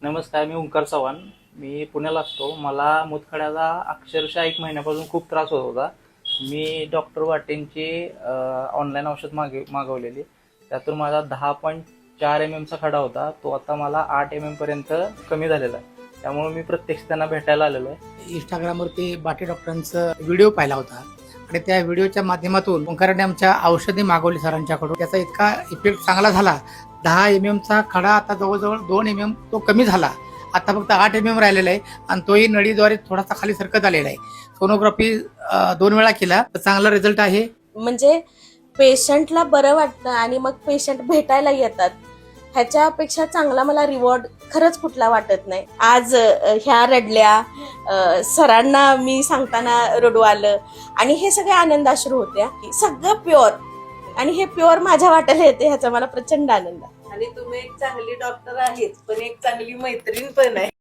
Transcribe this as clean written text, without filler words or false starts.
नमस्कार, मी ओंकार चव्हाण. मी पुण्याला असतो. मला मुतखड्याचा अक्षरशः 1 महिन्यापासून खूप त्रास होत होता. मी डॉक्टर वाटेंची ऑनलाईन औषध मागवलेली. त्यातून माझा 10.4 mm चा खडा होता, तो आता मला 8 mm पर्यंत कमी झालेला आहे. त्यामुळे मी प्रत्यक्ष त्यांना भेटायला आलेलो आहे. इंस्टाग्रामवरती बाटे डॉक्टरांचा व्हिडिओ पाहिला होता आणि त्या व्हिडिओच्या माध्यमातून ओंकाराने आमच्या औषधी मागवली सरांच्याकडून. त्याचा इतका इफेक्ट चांगला झाला. 10 mm चा खडा आता जवळजवळ 2 mm तो कमी झाला. आता फक्त 8 mm राहिलेला आहे आणि तोही नळीद्वारे थोडासा खाली सरकत आलेला आहे. सोनोग्राफी 2 वेळा केला तर चांगला रिझल्ट आहे. म्हणजे पेशंटला बरं वाटतं आणि मग पेशंट भेटायला येतात. ह्याच्यापेक्षा चांगला मला रिवॉर्ड खरंच कुठला वाटत नाही. आज ह्या रडल्या, सरांना मी सांगताना रडू आलं आणि हे सगळे आनंदाश्रू होत्या. सगळं प्युअर आणि हे प्युअर माझ्या वाट्याला येते, ह्याचा मला प्रचंड आनंद आहे. आणि तुम्ही एक चांगली डॉक्टर आहेच, पण एक चांगली मैत्रीण पण आहे.